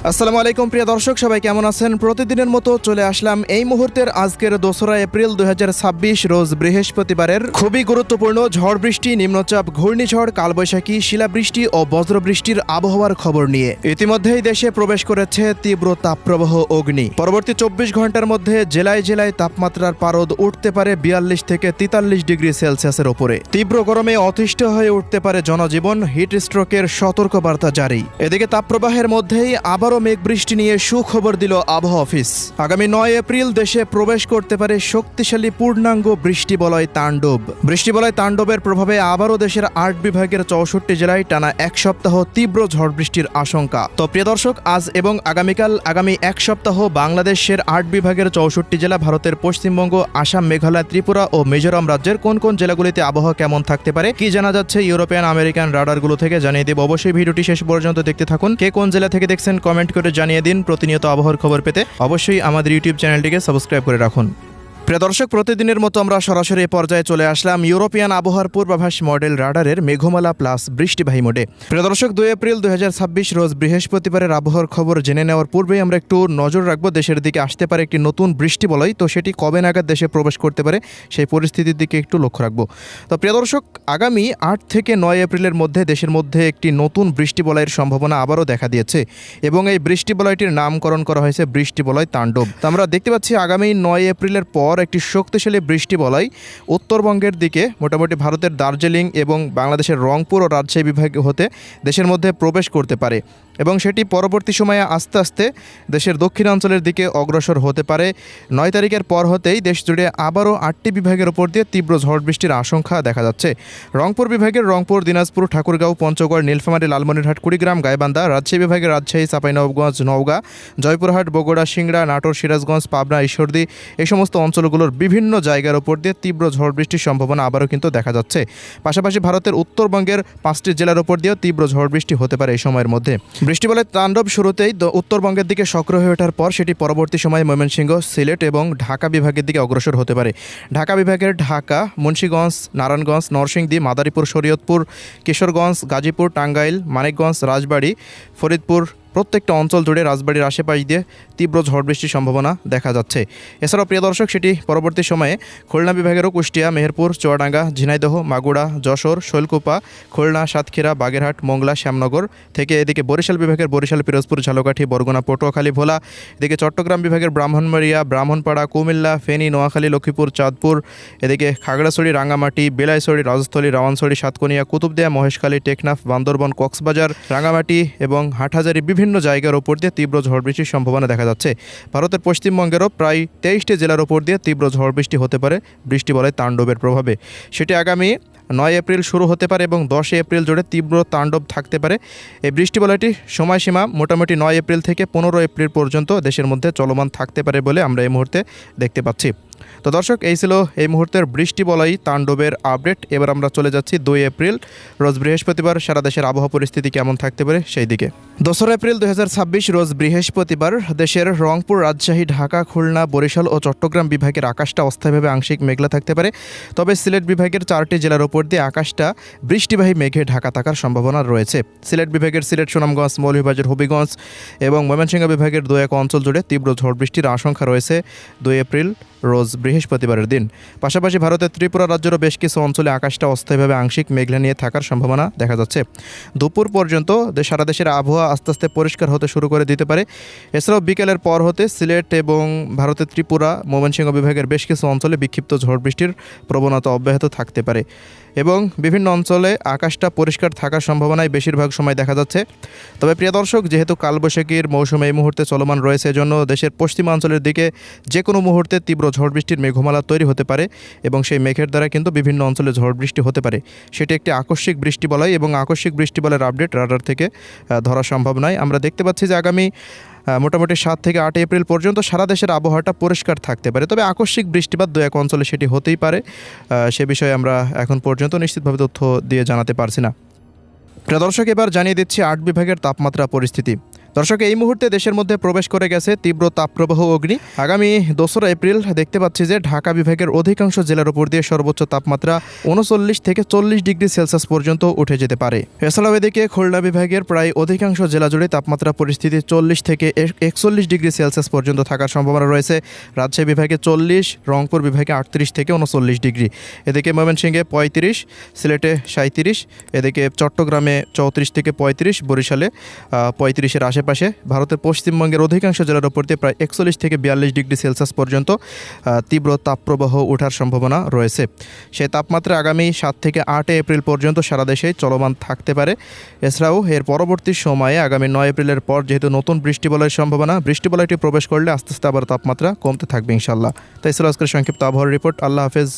আসসালামু আলাইকুম প্রিয় দর্শক, সবাই কেমন আছেন? প্রতিদিনের মতো চলে আসলাম এই মুহূর্তের আজকের 2রা এপ্রিল 2026 রোজ বৃহস্পতিবারের খুবই গুরুত্বপূর্ণ ঝড় বৃষ্টি, নিম্নচাপ, ঘূর্ণিঝড়, কালবৈশাখী, শিলাবৃষ্টি ও বজ্রবৃষ্টির আবহাওয়ার খবর নিয়ে। ইতিমধ্যেই দেশে প্রবেশ করেছে তীব্র তাপপ্রবাহ অগ্নি। পরবর্তী 24 ঘন্টার মধ্যে জেলায় জেলায় তাপমাত্রার পারদ উঠতে পারে 42 থেকে 43 ডিগ্রি সেলসিয়াসের ওপরে। তীব্র গরমে অতিষ্ঠ হয়ে উঠতে পারে জনজীবন, হিট স্ট্রোকের সতর্কবার্তা জারি। এদিকে তাপপ্রবাহের মধ্যেই আবারও মেঘ বৃষ্টি নিয়ে সুখবর দিল আবহাওয়া অফিস। আগামী 9 এপ্রিল দেশে প্রবেশ করতে পারে শক্তিশালী পূর্ণাঙ্গ বৃষ্টিবলয় তাণ্ডব। বৃষ্টিবলয় তাণ্ডবের প্রভাবে আবারও দেশের 8 বিভাগের 64 জেলায় টানা এক সপ্তাহ তীব্র ঝড় বৃষ্টির আশঙ্কা। তো প্রিয় দর্শক, আজ এবং আগামী এক সপ্তাহ বাংলাদেশের 8 বিভাগের 64 জেলা, ভারতের পশ্চিমবঙ্গ, আসাম, মেঘালয়, ত্রিপুরা ও মিজোরাম রাজ্যের কোন কোন জেলাগুলিতে আবহাওয়া কেমন থাকতে পারে, কি জানা যাচ্ছে ইউরোপিয়ান আমেরিকান রাডারগুলো থেকে জানিয়ে দেব। অবশ্যই ভিডিওটি শেষ পর্যন্ত দেখতে থাকুন। কে কোন জেলা থেকে দেখছেন কমেন্ট করে জানিয়ে দিন। প্রতিনিয়ত আবহাওয়ার খবর পেতে অবশ্যই আমাদের ইউটিউব চ্যানেলটিকে সাবস্ক্রাইব করে রাখুন। প্রিয় দর্শক, প্রতিদিনের মতো আমরা সরাসরি পর্যায়ে চলে আসলাম ইউরোপিয়ান আবহাওয়ার পূর্বাভাস মডেল রাডারের মেঘমালা প্লাস বৃষ্টিবাহী মোডে। প্রিয় দর্শক, 2 এপ্রিল 2026 রোজ বৃহস্পতিবারের আবহাওয়ার খবর জেনে নেওয়ার পূর্বেই আমরা একটু নজর রাখবো দেশের দিকে আসতে পারে একটি নতুন বৃষ্টিবলয়। তো সেটি কবে নাগাদ দেশে প্রবেশ করতে পারে সেই পরিস্থিতির দিকে একটু লক্ষ্য রাখবো। তো প্রিয় দর্শক, আগামী 8 থেকে 9 এপ্রিলের মধ্যে দেশের মধ্যে একটি নতুন বৃষ্টিবলয়ের সম্ভাবনা আবারও দেখা দিয়েছে এবং এই বৃষ্টিবলয়টির নামকরণ করা হয়েছে বৃষ্টিবলয় তাণ্ডব। তো আমরা দেখতে পাচ্ছি আগামী 9 এপ্রিলের পর একটি শক্তিশালী বৃষ্টিবলয় উত্তরবঙ্গের দিকে, মোটামুটি ভারতের দার্জিলিং এবং বাংলাদেশের রংপুর ও রাজশাহী বিভাগ হতে দেশের মধ্যে প্রবেশ করতে পারে এবং সেটি পরবর্তী সময়ে আস্তে আস্তে দেশের দক্ষিণাঞ্চলের দিকে অগ্রসর হতে পারে। 9 তারিখের পর হতেই দেশ জুড়ে আবারও 8টি বিভাগের ওপর দিয়ে তীব্র ঝড় বৃষ্টির আশঙ্কা দেখা যাচ্ছে। রংপুর বিভাগের রংপুর, দিনাজপুর, ঠাকুরগাঁও, পঞ্চগড়, নীলফামারী, লালমনিরহাট, কুড়িগ্রাম, গাইবান্ধা। রাজশাহী বিভাগের রাজশাহী, চাঁপাইনবাবগঞ্জ, নওগাঁ, জয়পুরহাট, বগুড়া, সিংড়া, নাটোর, সিরাজগঞ্জ, পাবনা, ঈশ্বরদী, এই সমস্ত অঞ্চলগুলোর বিভিন্ন জায়গার ওপর দিয়ে তীব্র ঝড় বৃষ্টির সম্ভাবনা আবারও কিন্তু দেখা যাচ্ছে। পাশাপাশি ভারতের উত্তরবঙ্গের 5টি জেলার ওপর দিয়েও তীব্র ঝড় বৃষ্টি হতে পারে এই সময়ের মধ্যে। বৃষ্টিবলয় তাণ্ডব শুরুতেই উত্তরবঙ্গের দিকে সক্রিয় হয়ে ওঠার পর সেটি পরবর্তী সময়ে ময়মনসিংহ, সিলেট এবং ঢাকা বিভাগের দিকে অগ্রসর হতে পারে। ঢাকা বিভাগের ঢাকা, মুন্সিগঞ্জ, নারায়ণগঞ্জ, নরসিংদী, মাদারীপুর, শরীয়তপুর, কিশোরগঞ্জ, গাজীপুর, টাঙ্গাইল, মানিকগঞ্জ, রাজবাড়ী, ফরিদপুর, প্রত্যেকটা অঞ্চল জুড়ে রাজবাড়ির আশেপাশ দিয়ে তীব্র ঝড় বৃষ্টির সম্ভাবনা দেখা যাচ্ছে। এছাড়াও প্রিয় দর্শক, সেটি পরবর্তী সময়ে খুলনা বিভাগেরও কুষ্টিয়া, মেহেরপুর, চুয়াডাঙ্গা, ঝিনাইদহ, মাগুড়া, যশোর, শৈলকুপা, খুলনা, সাতক্ষীরা, বাগেরহাট, মোংলা, শ্যামনগর থেকে এদিকে বরিশাল বিভাগের বরিশাল, পিরোজপুর, ঝালকাঠি, বরগুনা, পটুয়াখালী, ভোলা, এদিকে চট্টগ্রাম বিভাগের ব্রাহ্মণবাড়িয়া, ব্রাহ্মণপাড়া, কুমিল্লা, ফেনী, নোয়াখালী, লক্ষ্মীপুর, চাঁদপুর, এদিকে খাগড়াছড়ি, রাঙ্গামাটি, বেলাইছড়ি, রাজস্থলী, রাওয়ানছড়ি, সাতকনিয়া, কুতুবদিয়া, মহেশখালী, টেকনাফ, বান্দরবন, কক্সবাজার, রাঙ্গামাটি এবং হাটহাজারী বিভিন্ন জায়গার ওপর দিয়ে তীব্র ঝড় বৃষ্টির সম্ভাবনা দেখা যাচ্ছে। ভারতের পশ্চিমবঙ্গেরও প্রায় 23টি জেলার ওপর দিয়ে তীব্র ঝড় বৃষ্টি হতে পারে বৃষ্টিবলয় তাণ্ডবের প্রভাবে। সেটি আগামী 9 এপ্রিল শুরু হতে পারে এবং 10 এপ্রিল জুড়ে তীব্র তাণ্ডব থাকতে পারে। এই বৃষ্টিবলয়টি সময়সীমা মোটামুটি 9 এপ্রিল থেকে 15 এপ্রিল পর্যন্ত দেশের মধ্যে চলমান থাকতে পারে বলে আমরা এই মুহূর্তে দেখতে পাচ্ছি। তো দর্শক, এই ছিল এই মুহূর্তের বৃষ্টিবলয় তাণ্ডবের আপডেট। এবার আমরা চলে যাচ্ছি 2 এপ্রিল রোজ বৃহস্পতিবার সারা দেশের আবহাওয়া পরিস্থিতি কেমন থাকতে পারে সেই দিকে। 2 এপ্রিল 2026 রোজ বৃহস্পতিবার দেশের রংপুর, রাজশাহী, ঢাকা, খুলনা, বরিশাল ও চট্টগ্রাম বিভাগের আকাশটা অস্থায়ীভাবে আংশিক মেঘলা থাকতে পারে। তবে সিলেট বিভাগের 4টি জেলার ওপর দিয়ে আকাশটা বৃষ্টিবাহী মেঘে ঢাকা থাকার সম্ভাবনা রয়েছে। সিলেট বিভাগের সিলেট, সুনামগঞ্জ, মৌলভীবাজার, হবিগঞ্জ এবং ময়মনসিংহ বিভাগের 2-1 অঞ্চল জুড়ে তীব্র ঝড় বৃষ্টির আশঙ্কা রয়েছে 2 এপ্রিল রোজ বৃহস্পতিবারের দিন। পাশাপাশি ভারতের ত্রিপুরা রাজ্যেরও বেশ কিছু অঞ্চলে আকাশটা অস্থায়ীভাবে আংশিক মেঘলা নিয়ে থাকার সম্ভাবনা দেখা যাচ্ছে। দুপুর পর্যন্ত সারা দেশের আবহাওয়া আস্তে আস্তে পরিষ্কার হতে শুরু করে দিতে পারে। এছাড়াও বিকেলের পর হতে সিলেট এবং ভারতের ত্রিপুরা, ময়মনসিংহ বিভাগের বেশ কিছু অঞ্চলে বিক্ষিপ্ত ঝড় বৃষ্টির প্রবণতা অব্যাহত থাকতে পারে এবং বিভিন্ন অঞ্চলে আকাশটা পরিষ্কার থাকার সম্ভাবনাই বেশিরভাগ সময় দেখা যাচ্ছে। তবে প্রিয় দর্শক, যেহেতু কালবৈশাখীর মৌসুম এই মুহূর্তে চলমান রয়েছে, এজন্য দেশের পশ্চিমাঞ্চলের দিকে যে কোনো মুহূর্তে তীব্র ঝড় বৃষ্টির মেঘমালা তৈরি হতে পারে এবং সেই মেঘের দ্বারা কিন্তু বিভিন্ন অঞ্চলে ঝড় বৃষ্টি হতে পারে। সেটি একটি আকস্মিক বৃষ্টিবলয় এবং আকস্মিক বৃষ্টিবলয়ের আপডেট রাডার থেকে ধরা সম্ভব নয়। আমরা দেখতে পাচ্ছি যে আগামী মোটামুটি 7 থেকে 8 এপ্রিল পর্যন্ত সারা দেশের আবহাওয়াটা পরিষ্কার থাকতে পারে। তবে আকস্মিক বৃষ্টিপাত 2-1 অঞ্চলে সেটি হতেই পারে। সে বিষয়ে আমরা এখন পর্যন্ত নিশ্চিতভাবে তথ্য দিয়ে জানাতে পারছি না। প্রিয় দর্শক, এবার জানিয়ে দিচ্ছি 8 বিভাগের তাপমাত্রা পরিস্থিতি। দর্শক, এই মুহূর্তে দেশের মধ্যে প্রবেশ করে গেছে তীব্র তাপপ্রবাহ অগ্নি। আগামী 2রা এপ্রিল দেখতে পাচ্ছি যে ঢাকা বিভাগের অধিকাংশ জেলার উপর দিয়ে সর্বোচ্চ তাপমাত্রা 39 থেকে 40 ডিগ্রি সেলসিয়াস পর্যন্ত উঠে যেতে পারে। এছাড়াও এদিকে খুলনা বিভাগের প্রায় অধিকাংশ জেলা জুড়ে তাপমাত্রা পরিস্থিতি 40 থেকে 41 ডিগ্রি সেলসিয়াস পর্যন্ত থাকার সম্ভাবনা রয়েছে। রাজশাহী বিভাগে 40, রংপুর বিভাগে 38 থেকে 39 ডিগ্রি, এদিকে ময়মনসিংহে 35, সিলেটে 37, এদিকে চট্টগ্রামে 34 থেকে 35, বরিশালে 35-এর আশেপাশে। ভারতের পশ্চিমবঙ্গের অধিকাংশ জেলার উপর দিয়ে প্রায় 41 থেকে 42 ডিগ্রি সেলসিয়াস পর্যন্ত তীব্র তাপপ্রবাহ ওঠার সম্ভাবনা রয়েছে। সেই তাপমাত্রা আগামী 7 থেকে 8 এপ্রিল পর্যন্ত সারা দেশে চলমান থাকতে পারে। এছাড়াও এর পরবর্তী সময়ে আগামী 9 এপ্রিলের পর যেহেতু নতুন বৃষ্টিবলয়ের সম্ভাবনা, বৃষ্টিবলয়টি প্রবেশ করলে আস্তে আস্তে আবার তাপমাত্রা কমতে থাকবে ইনশাল্লাহ। তাই ছিল আজকের সংক্ষিপ্ত আবহাওয়ার রিপোর্ট। আল্লাহ হাফেজ।